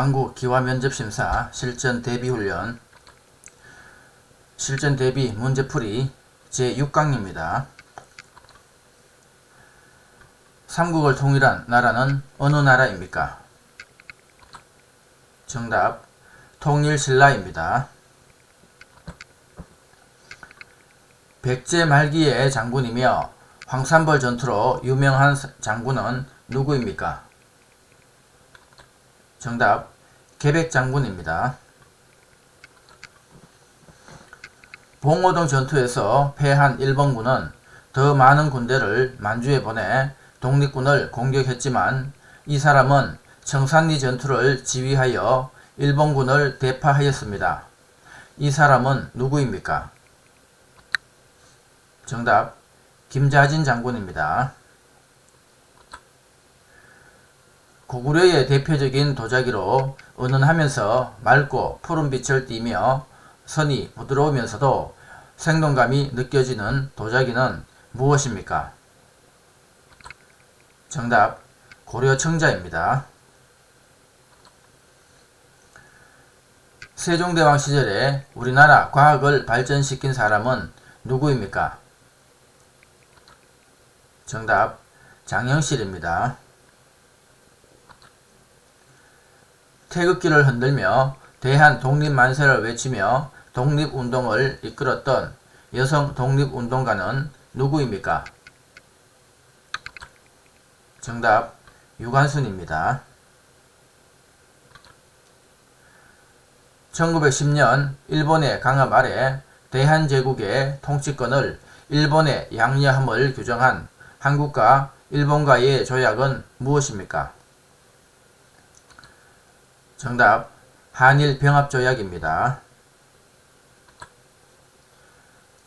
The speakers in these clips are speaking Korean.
한국기와면접심사 실전대비훈련 실전대비 문제풀이 제6강입니다. 삼국을 통일한 나라는 어느 나라입니까? 정답 통일신라입니다. 백제 말기의 장군이며 황산벌 전투로 유명한 장군은 누구입니까? 정답 계백장군입니다. 봉오동 전투에서 패한 일본군은 더 많은 군대를 만주에 보내 독립군을 공격했지만 이 사람은 청산리 전투를 지휘하여 일본군을 대파하였습니다. 이 사람은 누구입니까? 정답 김자진 장군입니다. 고구려의 대표적인 도자기로 은은하면서 맑고 푸른 빛을 띠며 선이 부드러우면서도 생동감이 느껴지는 도자기는 무엇입니까? 정답 고려청자입니다. 세종대왕 시절에 우리나라 과학을 발전시킨 사람은 누구입니까? 정답 장영실입니다. 태극기를 흔들며 대한 독립만세를 외치며 독립운동을 이끌었던 여성 독립운동가는 누구입니까? 정답 유관순입니다. 1910년 일본의 강압 아래 대한제국의 통치권을 일본에 양려함을 규정한 한국과 일본과의 조약은 무엇입니까? 정답 한일병합조약입니다.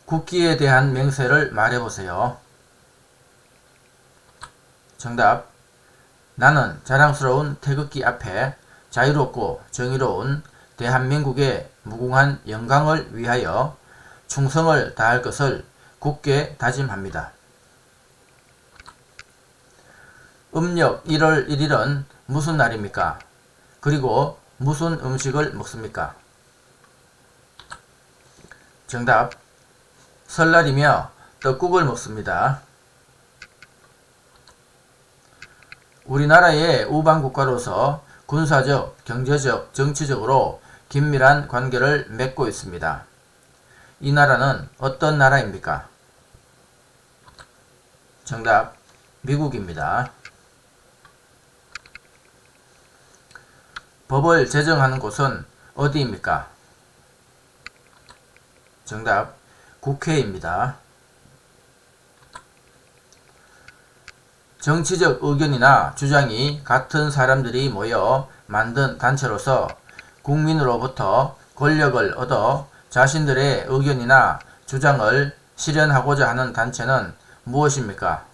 국기에 대한 맹세를 말해보세요. 정답 나는 자랑스러운 태극기 앞에 자유롭고 정의로운 대한민국의 무궁한 영광을 위하여 충성을 다할 것을 굳게 다짐합니다. 음력 1월 1일은 무슨 날입니까? 그리고 무슨 음식을 먹습니까? 정답 설날이며 떡국을 먹습니다. 우리나라의 우방국가로서 군사적, 경제적, 정치적으로 긴밀한 관계를 맺고 있습니다. 이 나라는 어떤 나라입니까? 정답 미국입니다. 법을 제정하는 곳은 어디입니까? 정답 국회입니다. 정치적 의견이나 주장이 같은 사람들이 모여 만든 단체로서 국민으로부터 권력을 얻어 자신들의 의견이나 주장을 실현하고자 하는 단체는 무엇입니까?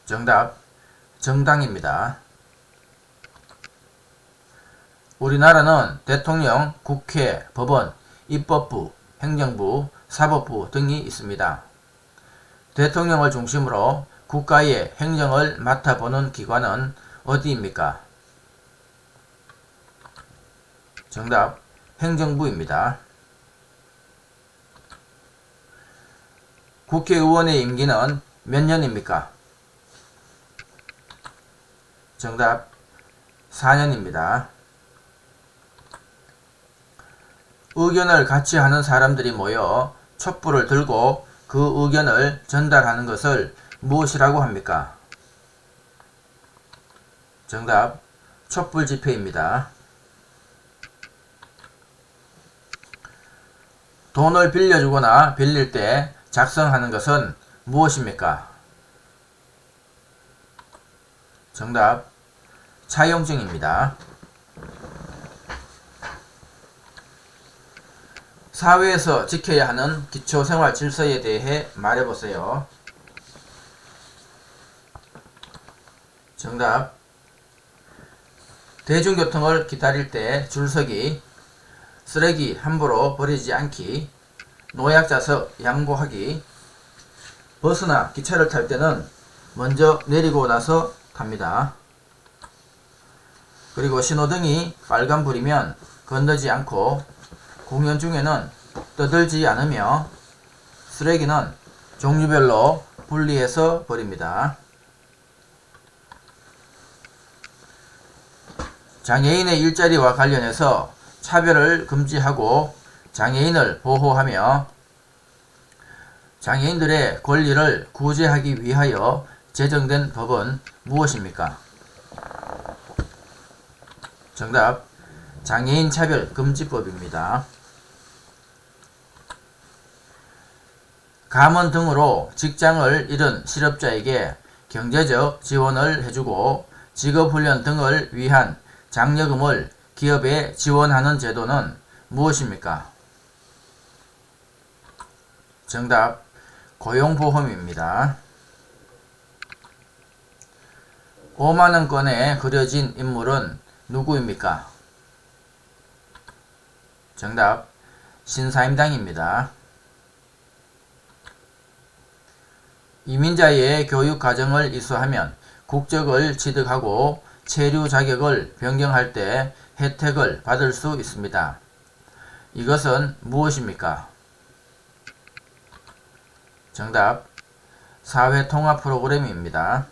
정답 정당입니다. 우리나라는 대통령, 국회, 법원, 입법부, 행정부, 사법부 등이 있습니다. 대통령을 중심으로 국가의 행정을 맡아보는 기관은 어디입니까? 정답 행정부입니다. 국회의원의 임기는 몇 년입니까? 정답 4년입니다. 의견을 같이 하는 사람들이 모여 촛불을 들고 그 의견을 전달하는 것을 무엇이라고 합니까? 정답 촛불 집회입니다. 돈을 빌려주거나 빌릴 때 작성하는 것은 무엇입니까? 정답 차용증입니다. 사회에서 지켜야 하는 기초생활 질서에 대해 말해보세요. 정답 대중교통을 기다릴 때 줄서기, 쓰레기 함부로 버리지 않기, 노약자석 양보하기, 버스나 기차를 탈 때는 먼저 내리고 나서 탑니다. 그리고 신호등이 빨간불이면 건너지 않고 공연 중에는 떠들지 않으며 쓰레기는 종류별로 분리해서 버립니다. 장애인의 일자리와 관련해서 차별을 금지하고 장애인을 보호하며 장애인들의 권리를 구제하기 위하여 제정된 법은 무엇입니까? 정답, 장애인 차별 금지법입니다. 감원 등으로 직장을 잃은 실업자에게 경제적 지원을 해주고 직업훈련 등을 위한 장려금을 기업에 지원하는 제도는 무엇입니까? 정답, 고용보험입니다. 5만원권에 그려진 인물은 누구입니까? 정답, 신사임당입니다. 이민자의 교육과정을 이수하면 국적을 취득하고 체류 자격을 변경할 때 혜택을 받을 수 있습니다. 이것은 무엇입니까? 정답, 사회통합 프로그램입니다.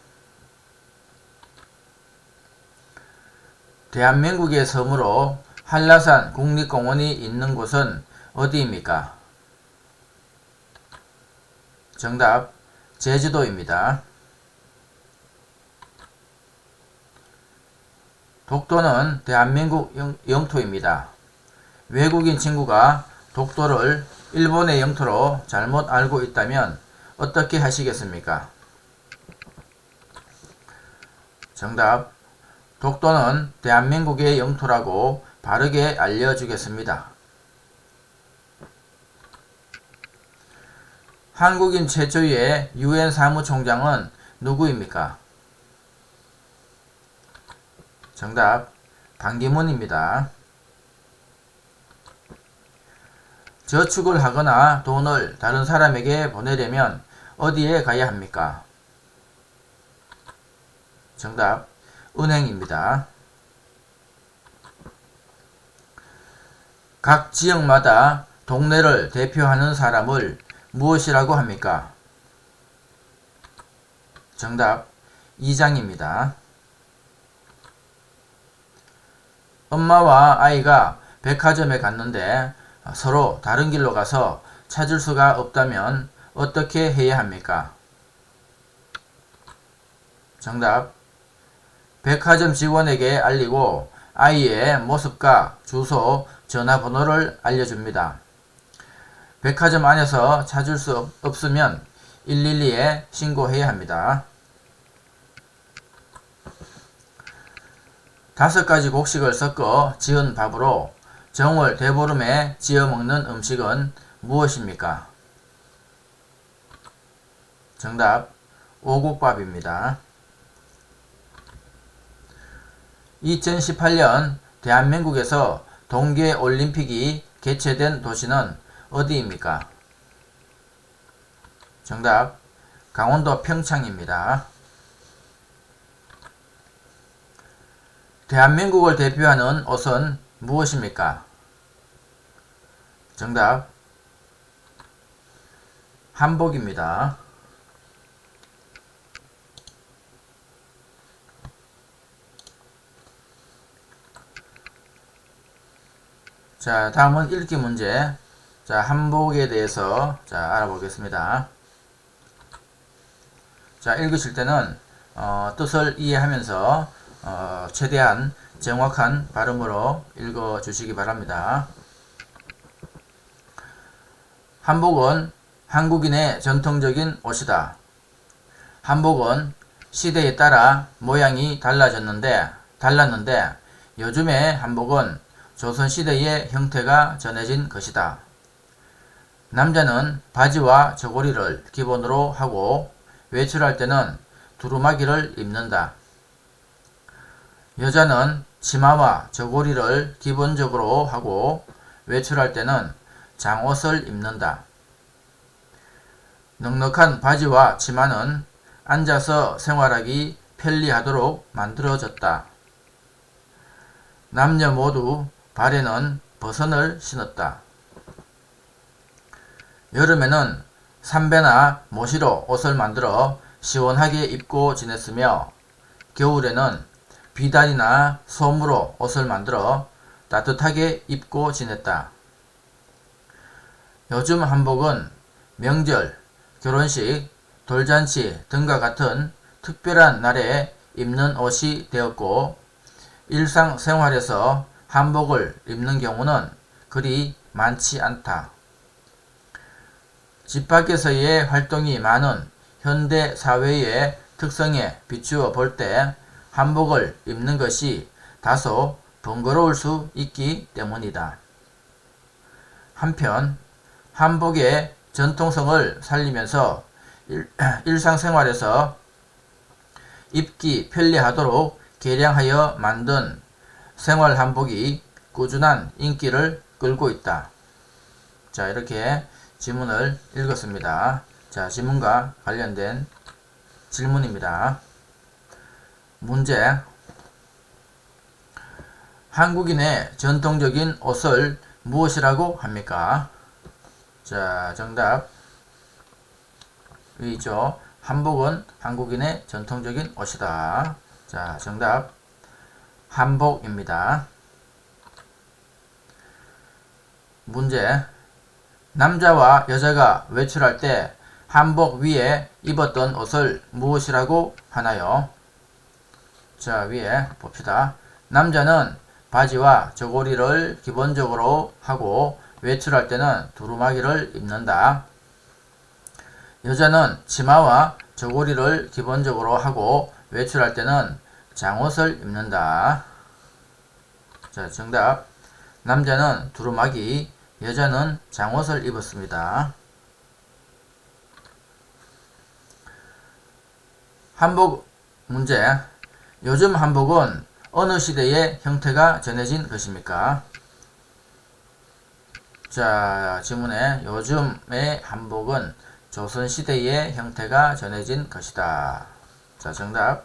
대한민국의 섬으로 한라산 국립공원이 있는 곳은 어디입니까? 정답, 제주도입니다. 독도는 대한민국 영토입니다. 외국인 친구가 독도를 일본의 영토로 잘못 알고 있다면 어떻게 하시겠습니까? 정답, 독도는 대한민국의 영토라고 바르게 알려주겠습니다. 한국인 최초의 UN 사무총장은 누구입니까? 정답, 반기문입니다. 저축을 하거나 돈을 다른 사람에게 보내려면 어디에 가야 합니까? 정답, 은행입니다. 각 지역마다 동네를 대표하는 사람을 무엇이라고 합니까? 정답, 이장입니다. 엄마와 아이가 백화점에 갔는데 서로 다른 길로 가서 찾을 수가 없다면 어떻게 해야 합니까? 정답, 백화점 직원에게 알리고 아이의 모습과 주소, 전화번호를 알려줍니다. 백화점 안에서 찾을 수 없으면 112에 신고해야 합니다. 5가지 곡식을 섞어 지은 밥으로 정월 대보름에 지어 먹는 음식은 무엇입니까? 정답, 오곡밥입니다. 2018년 대한민국에서 동계올림픽이 개최된 도시는 어디입니까? 정답, 강원도 평창입니다. 대한민국을 대표하는 옷은 무엇입니까? 정답, 한복입니다. 자, 다음은 읽기 문제. 자, 한복에 대해서 알아보겠습니다. 자, 읽으실 때는 뜻을 이해하면서 최대한 정확한 발음으로 읽어 주시기 바랍니다. 한복은 한국인의 전통적인 옷이다. 한복은 시대에 따라 모양이 달랐는데 요즘의 한복은 조선시대의 형태가 전해진 것이다. 남자는 바지와 저고리를 기본으로 하고 외출할 때는 두루마기를 입는다. 여자는 치마와 저고리를 기본적으로 하고 외출할 때는 장옷을 입는다. 넉넉한 바지와 치마는 앉아서 생활하기 편리하도록 만들어졌다. 남녀 모두 발에는 버선을 신었다. 여름에는 삼배나 모시로 옷을 만들어 시원하게 입고 지냈으며 겨울에는 비단이나 솜으로 옷을 만들어 따뜻하게 입고 지냈다. 요즘 한복은 명절, 결혼식, 돌잔치 등과 같은 특별한 날에 입는 옷이 되었고 일상생활에서 한복을 입는 경우는 그리 많지 않다. 집 밖에서의 활동이 많은 현대 사회의 특성에 비추어 볼 때 한복을 입는 것이 다소 번거로울 수 있기 때문이다. 한편 한복의 전통성을 살리면서 일상생활에서 입기 편리하도록 개량하여 만든 생활 한복이 꾸준한 인기를 끌고 있다. 자, 이렇게 지문을 읽었습니다. 자, 지문과 관련된 질문입니다. 문제. 한국인의 전통적인 옷을 무엇이라고 합니까? 자, 정답 위죠. 한복은 한국인의 전통적인 옷이다. 자, 정답 한복입니다. 문제. 남자와 여자가 외출할 때 한복 위에 입었던 옷을 무엇이라고 하나요? 자, 위에 봅시다. 남자는 바지와 저고리를 기본적으로 하고 외출할 때는 두루마기를 입는다. 여자는 치마와 저고리를 기본적으로 하고 외출할 때는 장옷을 입는다. 자, 정답. 남자는 두루마기, 여자는 장옷을 입었습니다. 한복 문제. 요즘 한복은 어느 시대의 형태가 전해진 것입니까? 자, 질문에 요즘의 한복은 조선시대의 형태가 전해진 것이다. 자, 정답.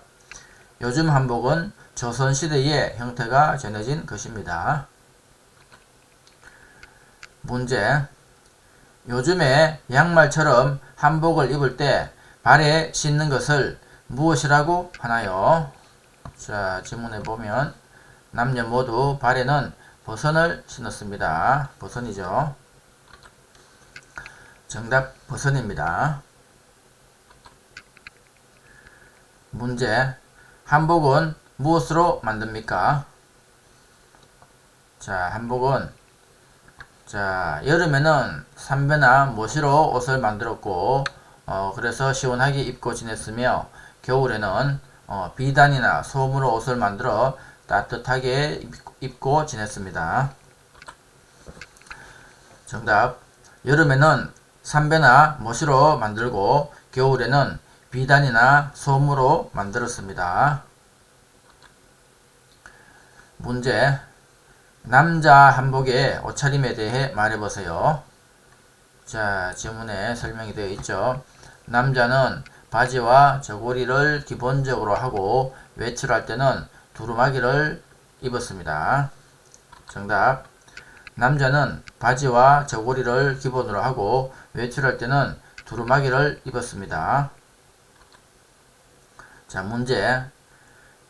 요즘 한복은 조선시대의 형태가 전해진 것입니다. 문제. 요즘에 양말처럼 한복을 입을 때 발에 신는 것을 무엇이라고 하나요? 자, 지문에 보면 남녀 모두 발에는 버선을 신었습니다. 버선이죠. 정답 버선입니다. 문제. 한복은 무엇으로 만듭니까? 자, 한복은 여름에는 삼배나 모시로 옷을 만들었고 그래서 시원하게 입고 지냈으며 겨울에는 비단이나 솜으로 옷을 만들어 따뜻하게 입고 지냈습니다. 정답. 여름에는 삼배나 모시로 만들고 겨울에는 비단이나 솜으로 만들었습니다. 문제. 남자 한복의 옷차림에 대해 말해보세요. 자, 지문에 설명이 되어 있죠. 남자는 바지와 저고리를 기본적으로 하고 외출할 때는 두루마기를 입었습니다. 정답. 남자는 바지와 저고리를 기본으로 하고 외출할 때는 두루마기를 입었습니다. 자, 문제.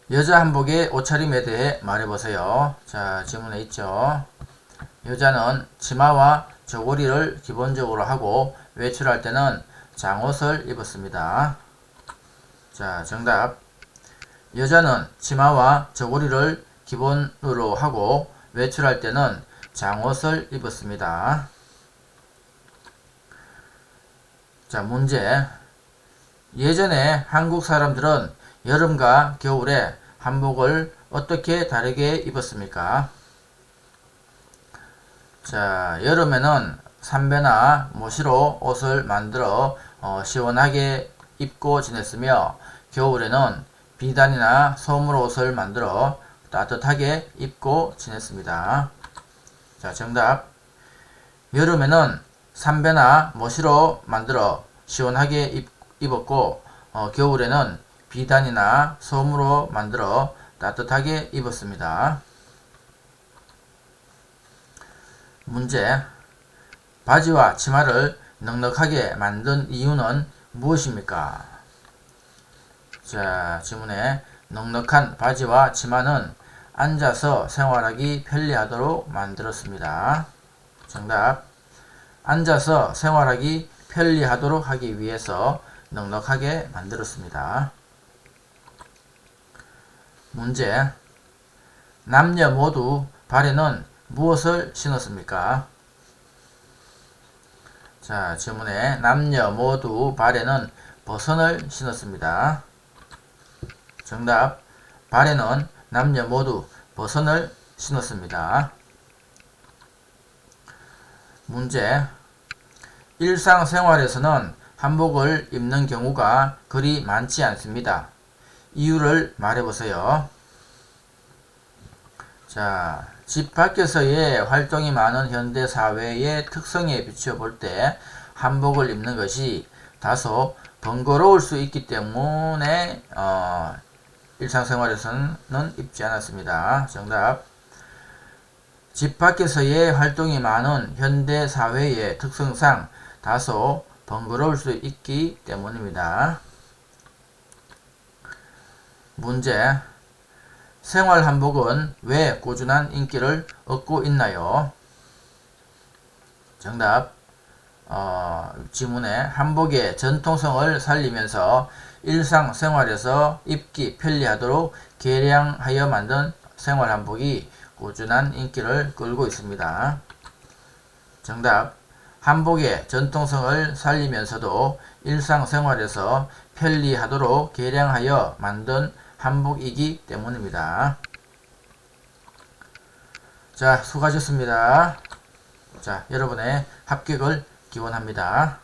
여자 한복의 옷차림에 대해 말해보세요. 자, 지문에 있죠. 여자는 치마와 저고리를 기본적으로 하고 외출할 때는 장옷을 입었습니다. 자, 정답. 여자는 치마와 저고리를 기본으로 하고 외출할 때는 장옷을 입었습니다. 자, 문제. 예전에 한국 사람들은 여름과 겨울에 한복을 어떻게 다르게 입었습니까? 자, 여름에는 삼배나 모시로 옷을 만들어 시원하게 입고 지냈으며 겨울에는 비단이나 솜으로 옷을 만들어 따뜻하게 입고 지냈습니다. 자, 정답. 여름에는 삼배나 모시로 만들어 시원하게 입었고 겨울에는 비단이나 솜으로 만들어 따뜻하게 입었습니다. 문제. 바지와 치마를 넉넉하게 만든 이유는 무엇입니까? 자, 지문에 넉넉한 바지와 치마는 앉아서 생활하기 편리하도록 만들었습니다. 정답. 앉아서 생활하기 편리하도록 하기 위해서 넉넉하게 만들었습니다. 문제. 남녀 모두 발에는 무엇을 신었습니까? 자, 질문에 남녀 모두 발에는 버선을 신었습니다. 정답. 발에는 남녀 모두 버선을 신었습니다. 문제. 일상생활에서는 한복을 입는 경우가 그리 많지 않습니다. 이유를 말해보세요. 자, 집 밖에서의 활동이 많은 현대사회의 특성에 비추어 볼 때 한복을 입는 것이 다소 번거로울 수 있기 때문에 일상생활에서는 입지 않았습니다. 정답. 집 밖에서의 활동이 많은 현대사회의 특성상 다소 번거로울 수 있기 때문입니다. 문제. 생활한복은 왜 꾸준한 인기를 얻고 있나요? 정답. 지문에 한복의 전통성을 살리면서 일상생활에서 입기 편리하도록 개량하여 만든 생활한복이 꾸준한 인기를 끌고 있습니다. 정답. 한복의 전통성을 살리면서도 일상생활에서 편리하도록 개량하여 만든 한복이기 때문입니다. 자, 수고하셨습니다. 자, 여러분의 합격을 기원합니다.